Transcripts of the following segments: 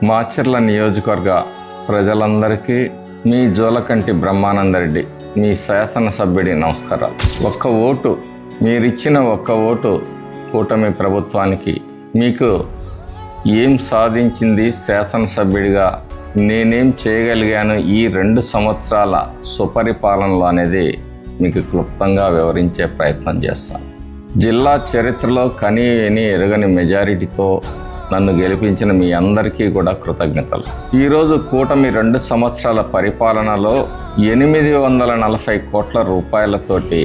మాచర్ల నియోజకవర్గ ప్రజలందరికీ మీ జోలకంటి బ్రహ్మానందరెడ్డి మీ శాసనసభ్యుడి నమస్కారాలు. ఒక్క ఓటు, మీరిచ్చిన ఒక్క ఓటు కూటమి ప్రభుత్వానికి మీకు ఏం సాధించింది, శాసనసభ్యుడిగా నేనేం చేయగలిగాను ఈ 2 సంవత్సరాల సుపరిపాలనలో అనేది మీకు క్లుప్తంగా వివరించే ప్రయత్నం చేస్తాను. జిల్లా చరిత్రలో కనీవిని ఎరుగని మెజారిటీతో నన్ను గెలిపించిన మీ అందరికీ కూడా కృతజ్ఞతలు. ఈరోజు కూటమి 2 సంవత్సరాల పరిపాలనలో 840 కోట్ల రూపాయలతోటి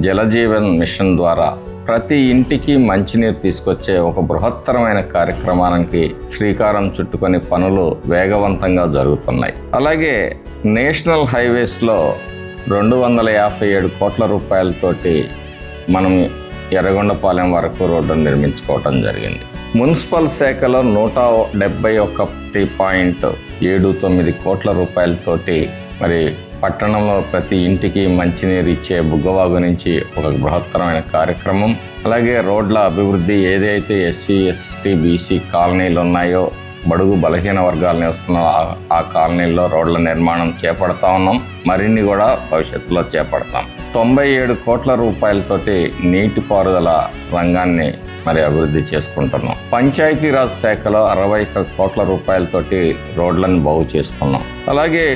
జలజీవన్ మిషన్ ద్వారా ప్రతి ఇంటికి మంచినీరు తీసుకొచ్చే ఒక బృహత్తరమైన కార్యక్రమానికి శ్రీకారం చుట్టుకొని పనులు వేగవంతంగా జరుగుతున్నాయి. అలాగే నేషనల్ హైవేస్లో 257 కోట్ల రూపాయలతోటి మనం ఎర్రగొండపాలెం వరకు రోడ్డు నిర్మించుకోవటం జరిగింది. మున్సిపల్ శాఖలో 171.79 కోట్ల రూపాయలతోటి మరి పట్టణంలో ప్రతి ఇంటికి మంచినీరు ఇచ్చే బుగ్గవాగు నుంచి ఒక బృహత్తరమైన కార్యక్రమం. అలాగే రోడ్ల అభివృద్ధి, ఏదైతే ఎస్సీ ఎస్టీ బీసీ కాలనీలు ఉన్నాయో, బడుగు బలహీన వర్గాలు నివసిస్తున్న ఆ కాలనీల్లో రోడ్ల నిర్మాణం చేపడతా ఉన్నాం. మరిన్ని కూడా భవిష్యత్తులో చేపడతాం. 97 కోట్ల రూపాయలతోటి నీటిపారుదల రంగాన్ని మరి అభివృద్ధి చేసుకుంటున్నాం. పంచాయతీరాజ్ శాఖలో 61 కోట్ల రూపాయలతోటి రోడ్లను బాగు చేసుకున్నాం. అలాగే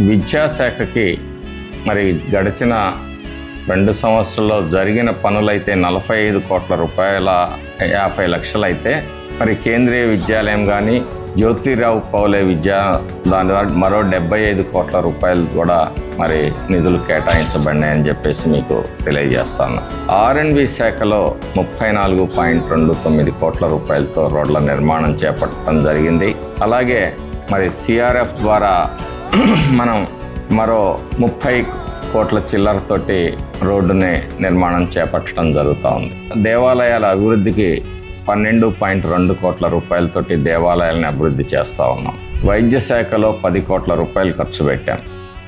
విద్యాశాఖకి మరి గడిచిన 2 సంవత్సరాల్లో జరిగిన పనులైతే 45 కోట్ల రూపాయల 50 లక్షలు అయితే, మరి కేంద్రీయ విద్యాలయం కానీ జ్యోతిరావు పౌలే దాని ద్వారా మరో 75 కోట్ల రూపాయలు కూడా మరి నిధులు కేటాయించబడినాయని చెప్పేసి మీకు తెలియజేస్తాను. R&B శాఖలో 34.29 కోట్ల రూపాయలతో రోడ్ల నిర్మాణం చేపట్టడం జరిగింది. అలాగే మరి CRF ద్వారా మనం మరో 30 కోట్ల చిల్లరతోటి రోడ్డుని నిర్మాణం చేపట్టడం జరుగుతూ ఉంది. దేవాలయాల అభివృద్ధికి 12.2 కోట్ల రూపాయలతోటి దేవాలయాలను అభివృద్ధి చేస్తూ ఉన్నాం. వైద్య శాఖలో 10 కోట్ల రూపాయలు ఖర్చు పెట్టాం.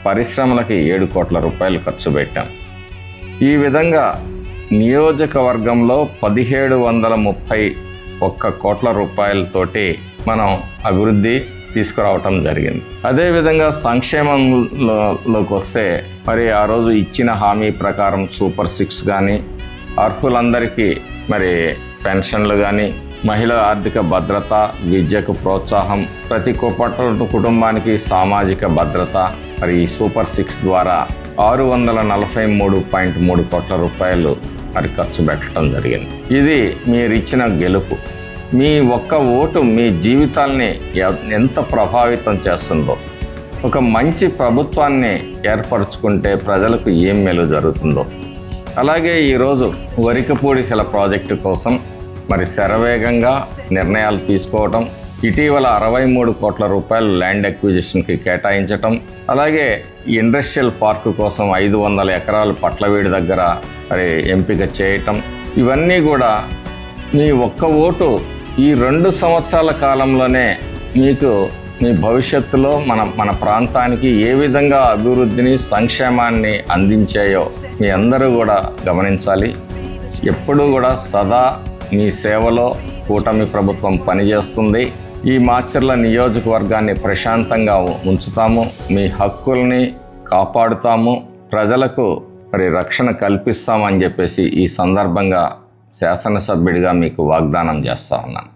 పరిశ్రమలకి 7 కోట్ల రూపాయలు ఖర్చు పెట్టాం. ఈ విధంగా నియోజకవర్గంలో 1731 కోట్ల రూపాయలతోటి మనం అభివృద్ధి తీసుకురావటం జరిగింది. అదేవిధంగా సంక్షేమంలోకి వస్తే మరి ఆ రోజు ఇచ్చిన హామీ ప్రకారం సూపర్ 6 కానీ, అర్హులందరికీ మరి పెన్షన్లు కానీ, మహిళల ఆర్థిక భద్రత, విద్యకు ప్రోత్సాహం, ప్రతి కుటుంబానికి సామాజిక భద్రత, మరి ఈ సూపర్ 6 ద్వారా 643.3 కోట్ల రూపాయలు మరి ఖర్చు పెట్టడం జరిగింది. ఇది మీరు ఇచ్చిన గెలుపు. మీ ఒక్క ఓటు మీ జీవితాల్ని ఎంత ప్రభావితం చేస్తుందో, ఒక మంచి ప్రభుత్వాన్ని ఏర్పరచుకుంటే ప్రజలకు ఏం మేలు జరుగుతుందో. అలాగే ఈరోజు వరికపూడిశిల ప్రాజెక్టు కోసం మరి శరవేగంగా నిర్ణయాలు తీసుకోవటం, ఇటీవల 63 కోట్ల రూపాయలు ల్యాండ్ అక్విజిషన్కి కేటాయించటం, అలాగే ఇండస్ట్రియల్ పార్కు కోసం 500 ఎకరాలు పట్లవీడి దగ్గర మరి ఎంపిక చేయటం, ఇవన్నీ కూడా మీ ఒక్క ఓటు ఈ 2 సంవత్సరాల కాలంలోనే మీకు మీ భవిష్యత్తులో మన ప్రాంతానికి ఏ విధంగా అభివృద్ధిని, సంక్షేమాన్ని అందించాయో మీ అందరూ కూడా గమనించాలి. ఎప్పుడూ కూడా సదా మీ సేవలో కూటమి ప్రభుత్వం పనిచేస్తుంది. ఈ మాచర్ల నియోజకవర్గాన్ని ప్రశాంతంగా ఉంచుతాము, మీ హక్కుల్ని కాపాడుతాము, ప్రజలకు మరి రక్షణ కల్పిస్తామని చెప్పేసి ఈ సందర్భంగా శాసనసభ్యుడిగా మీకు వాగ్దానం చేస్తా ఉన్నాను.